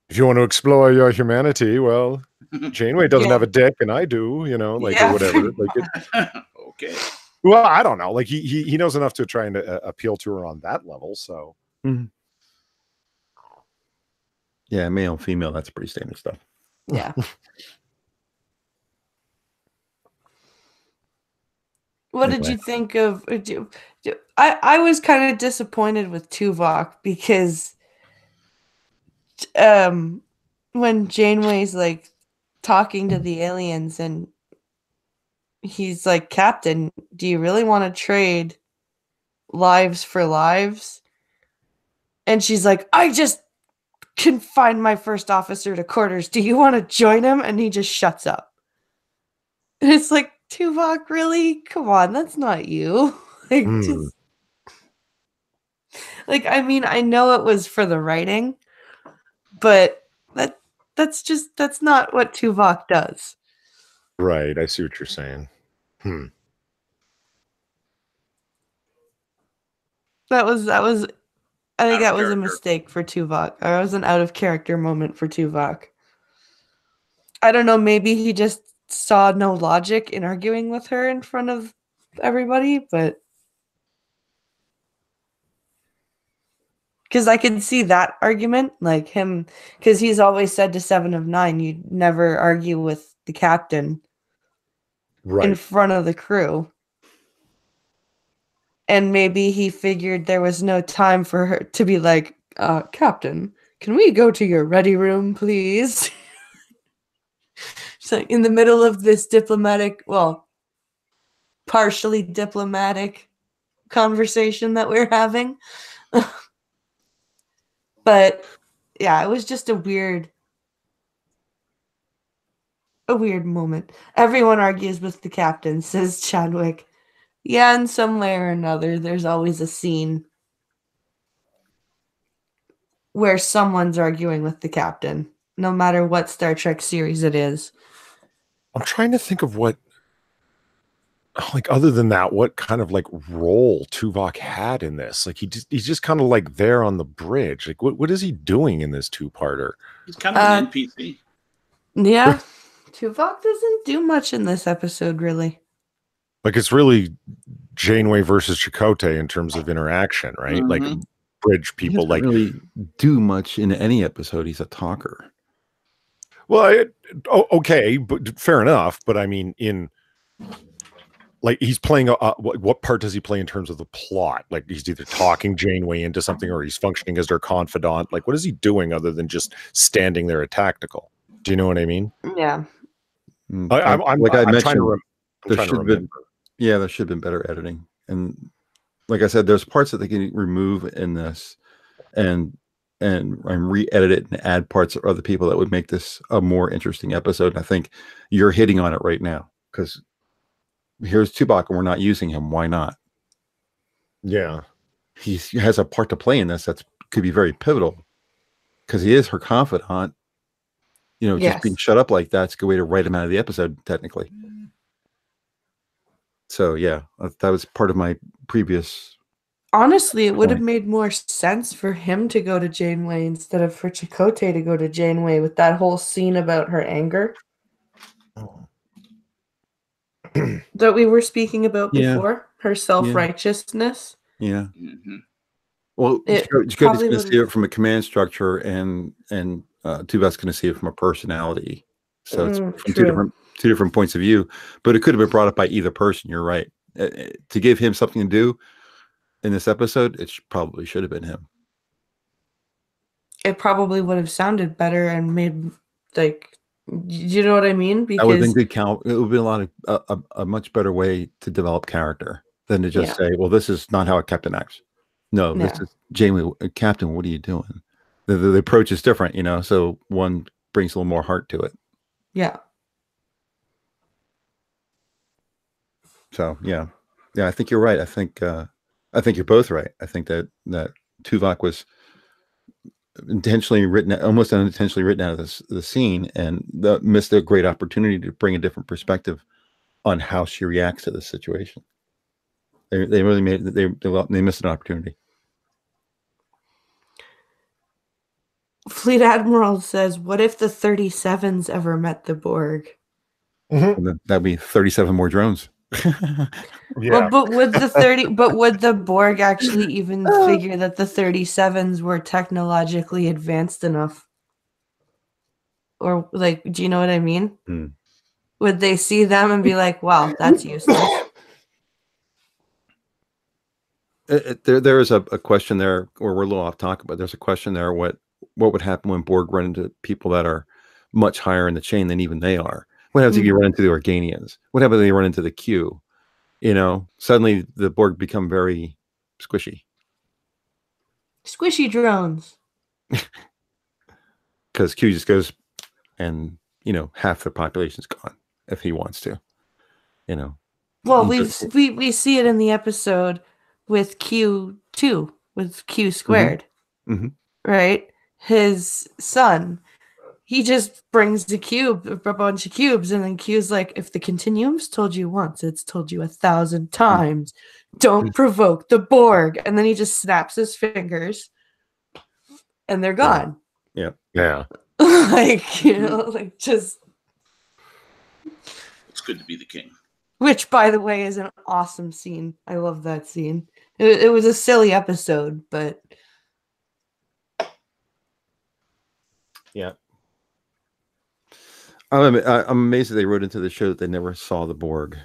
if you want to explore your humanity, well, Janeway doesn't have a dick and I do, or whatever. Like, okay. Well, I don't know. Like he knows enough to try and appeal to her on that level. So. Yeah, male and female, that's pretty standard stuff. Yeah. What did you think of? I was kind of disappointed with Tuvok, because when Janeway's like, talking to the aliens, and he's like, Captain, do you really want to trade lives for lives? And she's like, I just confined my first officer to quarters. Do you want to join him? And he just shuts up. And it's like, Tuvok, really? Come on, that's not you. Like, just, like, I mean, I know it was for the writing, but that's not what Tuvok does. Right, I see what you're saying. That was I think that was a mistake for Tuvok. Or it was an out of character moment for Tuvok. I don't know, maybe he just saw no logic in arguing with her in front of everybody, but because I could see that argument, like him, because he's always said to 7 of 9, you never argue with the captain in front of the crew. And maybe he figured there was no time for her to be like, Captain, can we go to your ready room, please? So in the middle of this diplomatic, well, partially diplomatic conversation that we're having. But yeah, it was just a weird moment. Everyone argues with the captain, says Chadwick. Yeah, in some way or another, there's always a scene where someone's arguing with the captain, no matter what Star Trek series it is. I'm trying to think of what, like, other than that, what kind of like role Tuvok had in this. Like, he's just kind of like there on the bridge. Like, what is he doing in this two-parter? He's kind of an NPC. Yeah. Tuvok doesn't do much in this episode, really. Like, it's really Janeway versus Chakotay in terms of interaction, right? Like, bridge people. He doesn't really do much in any episode. He's a talker. Well, okay, but fair enough. But I mean, like, he's playing what part does he play in terms of the plot? Like, he's either talking Janeway into something or he's functioning as their confidant. Like, what is he doing other than just standing there at tactical? Do you know what I mean? Yeah. I'm trying to remember. Yeah, there should have been better editing. And like I said, there's parts that they can remove in this and re-edit it and add parts of other people that would make this a more interesting episode. And I think you're hitting on it right now, because here's Tuvok and we're not using him. Why not? Yeah. He has a part to play in this that could be very pivotal, because he is her confidant. You know, just being shut up like that's a good way to write him out of the episode, technically. So yeah, that was part of my previous. Honestly, it would have made more sense for him to go to Janeway instead of for Chakotay to go to Janeway with that whole scene about her anger that we were speaking about before. Her self-righteousness. Yeah. Well, Chakotay's going to see it from a command structure, and Tuvok's going to see it from a personality. So it's from two different points of view, but it could have been brought up by either person. You're right. To give him something to do in this episode, it probably should have been him. It probably would have sounded better and made, like, you know what I mean? Because that would have been good. It would have been a much better way to develop character than to just say, well, this is not how a captain acts. No, this is Janeway. Captain, what are you doing? The approach is different, you know, so one brings a little more heart to it. Yeah. So yeah, I think you're right. I think you're both right. I think that Tuvok was intentionally written, almost unintentionally written out of the scene, and missed a great opportunity to bring a different perspective on how she reacts to the situation. They really they missed an opportunity. Fleet Admiral says, "What if the 37s ever met the Borg?" That'd be 37 more drones. Well, but would the Borg actually even figure that the 37s were technologically advanced enough? Or, like, do you know what I mean? Would they see them and be like, "Wow, that's useless"? There is a question there, or we're a little off topic, but there's a question there. What would happen when Borg run into people that are much higher in the chain than even they are. What happens if you run into the Organians? What happens if you run into the Q? You know, suddenly the Borg become very squishy. Squishy drones. Because Q just goes and, you know, half the population's gone if he wants to, you know. Well, we see it in the episode with Q2, with Q squared, right? His son, he just brings a bunch of cubes, and then Q's like, if the Continuum's told you once, it's told you 1,000 times. Don't provoke the Borg. And then he just snaps his fingers, and they're gone. Yeah. Like, you know, like just... It's good to be the king. Which, by the way, is an awesome scene. I love that scene. It was a silly episode, but... Yeah. I'm amazed that they wrote into the show that they never saw the Borg.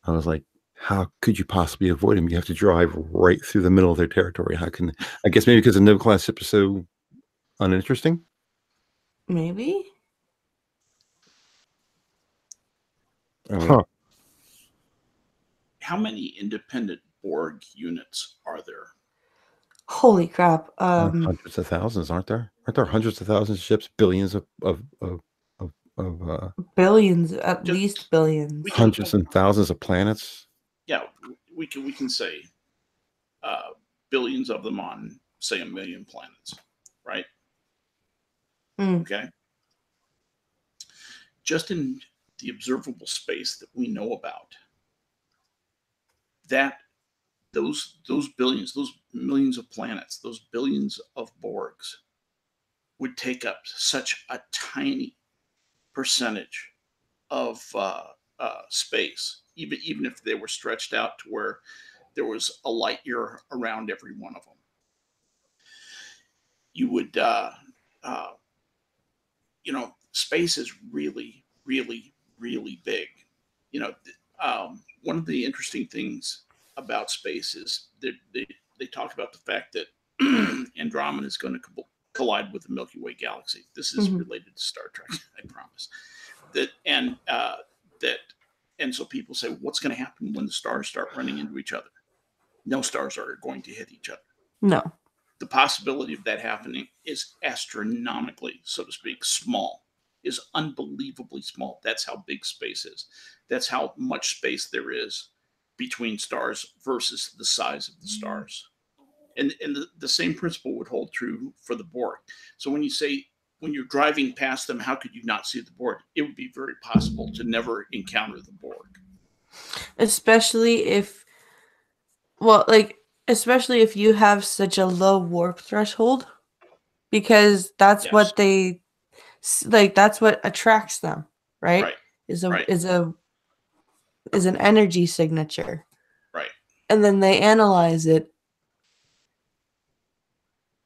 I was like, how could you possibly avoid them? You have to drive right through the middle of their territory. How can... I guess maybe because the Nova class ship is so uninteresting? Maybe? Huh. How many independent Borg units are there? Holy crap. Hundreds of thousands, aren't there? Aren't there hundreds of thousands of ships, billions of billions, at least billions. Hundreds and thousands of planets? Yeah, we can say billions of them on, say, 1 million planets, right? Okay. Just in the observable space that we know about, that those billions, those millions of planets, those billions of Borgs would take up such a tiny percentage of space, even if they were stretched out to where there was a light year around every one of them. You would, you know, space is really, really, really big. You know, one of the interesting things about space is that they talk about the fact that Andromeda is going to collide with the Milky Way galaxy. This is related to Star Trek, I promise. And so people say, what's going to happen when the stars start running into each other? No stars are going to hit each other. No. The possibility of that happening is astronomically, so to speak, small, is unbelievably small. That's how big space is. That's how much space there is between stars versus the size of the stars. And the same principle would hold true for the Borg. So when you say, when you're driving past them, how could you not see the Borg? It would be very possible to never encounter the Borg. Especially if you have such a low warp threshold, because that's what they like. That's what attracts them, right? Is an energy signature, right? And then they analyze it,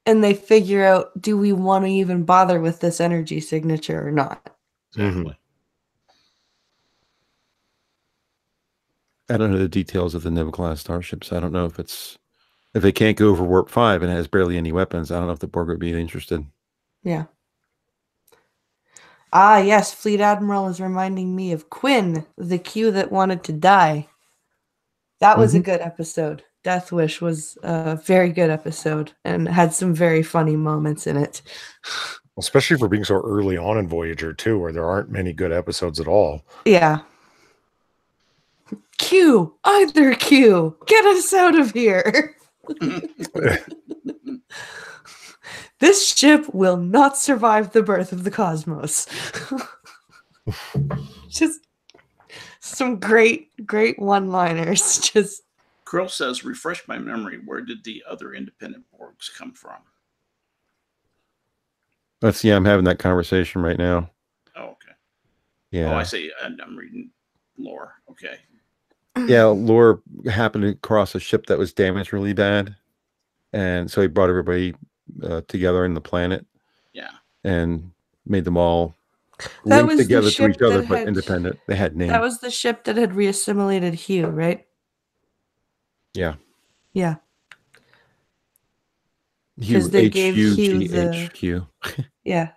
and they figure out: do we want to even bother with this energy signature or not? Exactly. I don't know the details of the Nova class starships. I don't know if they can't go over warp 5 and it has barely any weapons. I don't know if the Borg would be interested. Yeah. Ah, yes, Fleet Admiral is reminding me of Quinn, the Q that wanted to die. That was a good episode. Death Wish was a very good episode and had some very funny moments in it. Especially for being so early on in Voyager, too, where there aren't many good episodes at all. Yeah. Q! Either Q! Get us out of here! This ship will not survive the birth of the cosmos. Just some great one-liners. Just Krill says, refresh my memory. Where did the other independent Borgs come from? I'm having that conversation right now. Oh, okay. Yeah. Oh, I see. I'm reading lore. Okay. Yeah, Lore happened to cross a ship that was damaged really bad. And so he brought everybody together in the planet. Yeah. And made them all linked together to each other, but independent. They had names. That was the ship that had reassimilated Hugh, right? Yeah. Yeah. because they gave Hugh H-U-G-H-Q.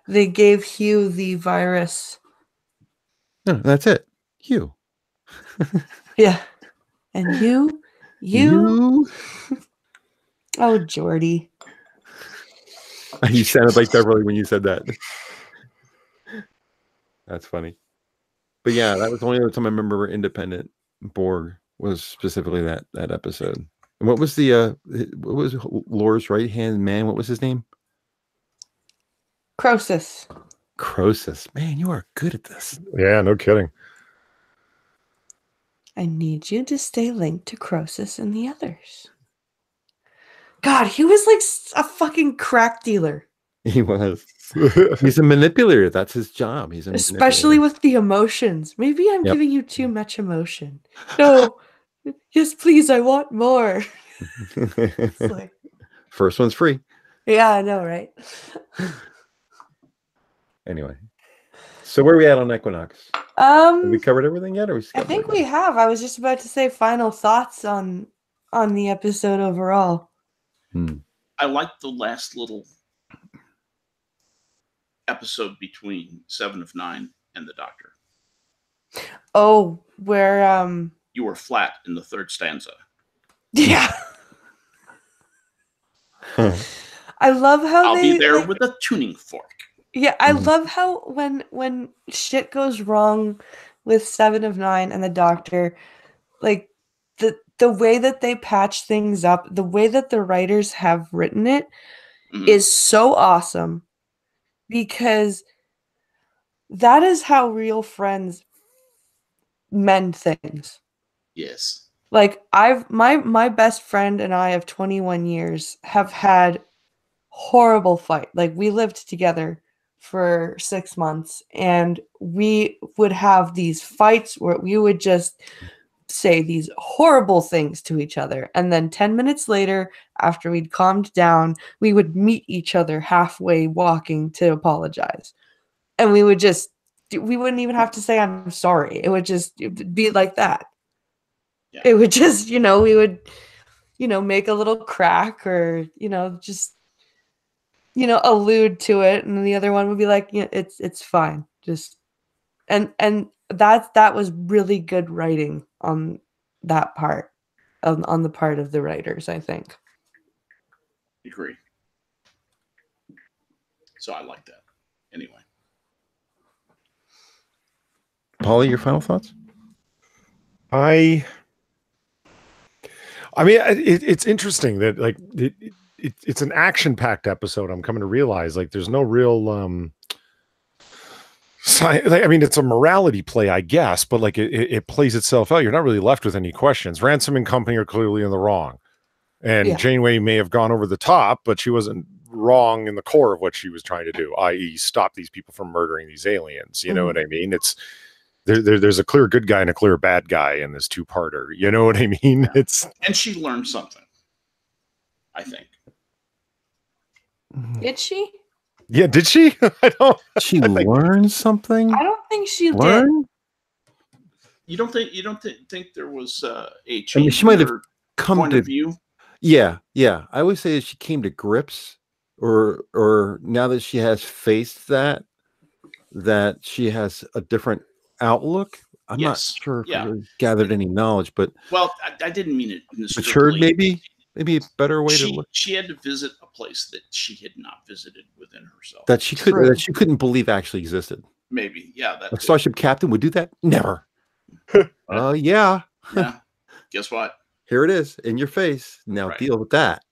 they gave Hugh the virus. No, that's it. Hugh. Yeah. And you? Oh, Jordy. You sounded like Beverly when you said that. That's funny. But yeah, that was the only other time I remember Independent Borg was specifically that episode. And what was Laura's right hand man? What was his name? Croesus. Man, you are good at this. Yeah, no kidding. I need you to stay linked to Croesus and the others. God, he was like a fucking crack dealer. He was. He's a manipulator. That's his job. He's especially with the emotions. Maybe I'm giving you too much emotion. No. Yes, please. I want more. Like, first one's free. Yeah, I know, right? Anyway, so where are we at on Equinox? Have we covered everything yet, or I think we have. I was just about to say final thoughts on the episode overall. I liked the last little episode between 7 of 9 and the Doctor. Oh, where you were flat in the third stanza. Yeah. I love how I'll be there with a tuning fork. Yeah, I love how when shit goes wrong with 7 of 9 and the Doctor, like the way that they patch things up, the way that the writers have written it is so awesome, because that is how real friends mend things. Yes. Like my best friend and I of 21 years have had horrible fight. Like, we lived together for 6 months and we would have these fights where we would just say these horrible things to each other, and then 10 minutes later, after we'd calmed down, we would meet each other halfway walking to apologize, and we wouldn't even have to say I'm sorry. It would be like that. Yeah. It would just, we would make a little crack, or just allude to it, and the other one would be like, yeah, it's fine, just and that was really good writing on that part, on the part of the writers, I think. Agree. So I like that. Anyway, Paulie, your final thoughts? I mean, it's interesting that, like, it's an action-packed episode. I'm coming to realize, like, there's no real I mean, it's a morality play, I guess, but like it plays itself out. You're not really left with any questions. Ransom and company are clearly in the wrong, and Janeway may have gone over the top, but she wasn't wrong in the core of what she was trying to do, i.e., stop these people from murdering these aliens. You know what I mean? It's there's a clear good guy and a clear bad guy in this two-parter. You know what I mean? Yeah. And she learned something, I think. Did she? Yeah, did she? I don't. She learned something. I don't think she did. You don't think there was a change? I mean, she might have come point to of view. Yeah. I always say that she came to grips, or now that she has faced that she has a different outlook. I'm not sure if I gathered any knowledge, but I didn't mean it. Matured, maybe a better way to look. She had to visit a place that she had not visited within herself. That she couldn't believe actually existed. Maybe, yeah. A starship captain would do that? Never. Yeah. Yeah. Guess what? Here it is in your face. Now deal with that.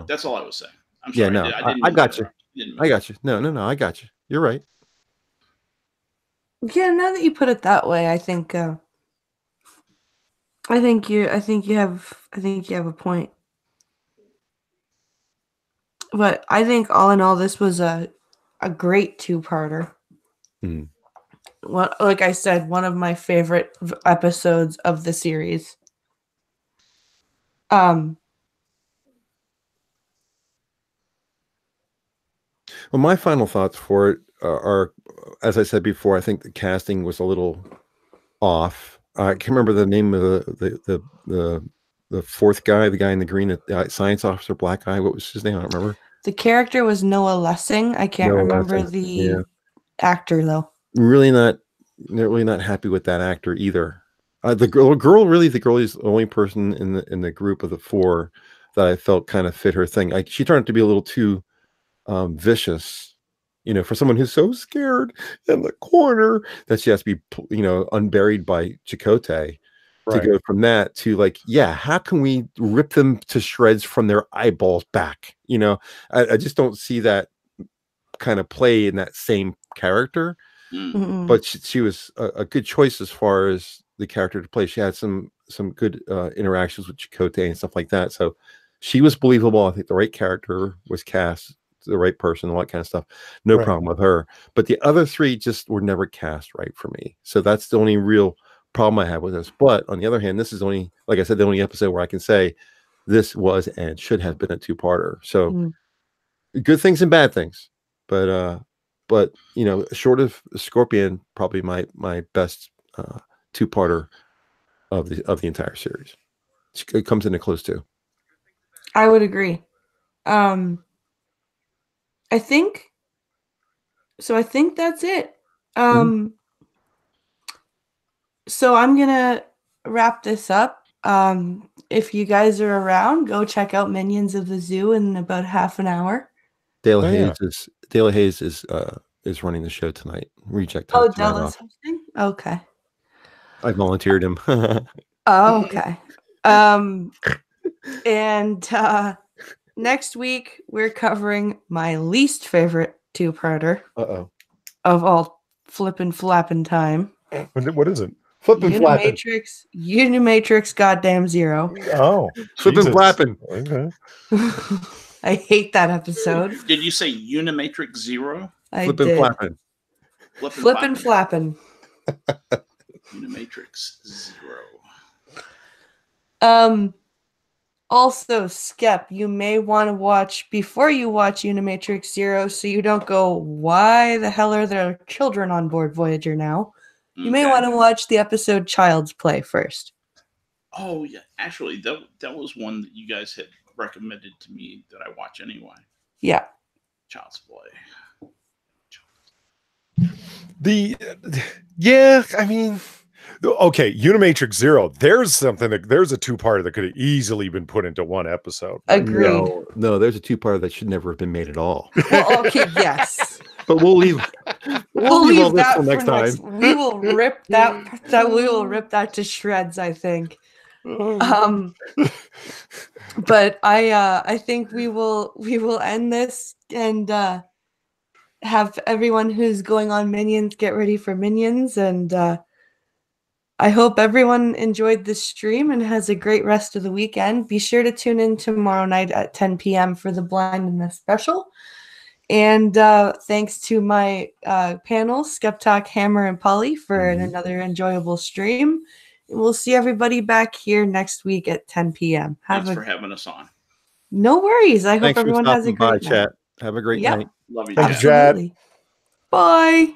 That's all I was saying. I'm sorry. Yeah, no, I got you. I got you. No, I got you. You're right. Yeah, now that you put it that way, I think you have a point. But I think all in all, this was a great two-parter. Like I said, one of my favorite episodes of the series. Well, my final thoughts for it are, as I said before, I think the casting was a little off. I can't remember the name of the fourth guy, the guy in the green, the science officer, black guy. What was his name? I don't remember. The character was Noah Lessing. I can't Noah remember Lessing, the actor though. Really not happy with that actor either. The girl really, the girl is the only person in the group of the four that I felt kind of fit her thing. She turned out to be a little too vicious, for someone who's so scared in the corner that she has to be, unburied by Chakotay. To go from that to like, how can we rip them to shreds from their eyeballs back? I just don't see that kind of play in that same character. Mm-mm. But she was a good choice as far as the character to play. She had some good interactions with Chakotay and stuff like that. So she was believable. I think the right character was cast, the right person, all that kind of stuff. No problem with her. But the other three just were never cast right for me. So that's the only real problem I have with this. But on the other hand, this is only, like I said, the only episode where I can say this was and should have been a two-parter. So good things and bad things. But short of Scorpion, probably my best two-parter of the entire series. It comes into close too. I would agree. I think that's it. So I'm gonna wrap this up. If you guys are around, go check out Minions of the Zoo in about half an hour. Dale Hayes is running the show tonight. Reject. Oh, Dale is hosting? Okay. I volunteered him. Oh, okay. And next week we're covering my least favorite two-parter of all flippin' flappin' time. What is it? Flippin' flappin'. Unimatrix goddamn Zero. Oh. Flippin' flappin'. Okay. I hate that episode. Did you say Unimatrix Zero? Flippin' flappin'. Flippin' flappin'. Unimatrix Zero. Also, Skep, you may want to watch before you watch Unimatrix Zero, so you don't go, why the hell are there children on board Voyager now? You may want to watch the episode Child's Play first. Oh yeah, actually, that was one that you guys had recommended to me that I watch anyway. Yeah. Child's Play. Okay, Unimatrix Zero. There's a two-parter that could have easily been put into one episode. Agreed. No, there's a two-parter that should never have been made at all. Well, okay, yes. But we'll leave all this for next time. We will rip that we will rip that to shreds, I think. But I think we will end this and have everyone who's going on Minions get ready for Minions, and I hope everyone enjoyed this stream and has a great rest of the weekend. Be sure to tune in tomorrow night at 10 p.m. for the Blindness special. And thanks to my panel, Skep Talk, Hammer, and Polly for another enjoyable stream. And we'll see everybody back here next week at 10 p.m. Thanks for having us on. No worries. I hope everyone has a great night. Chat. Have a great night. Love you, Chat. Bye.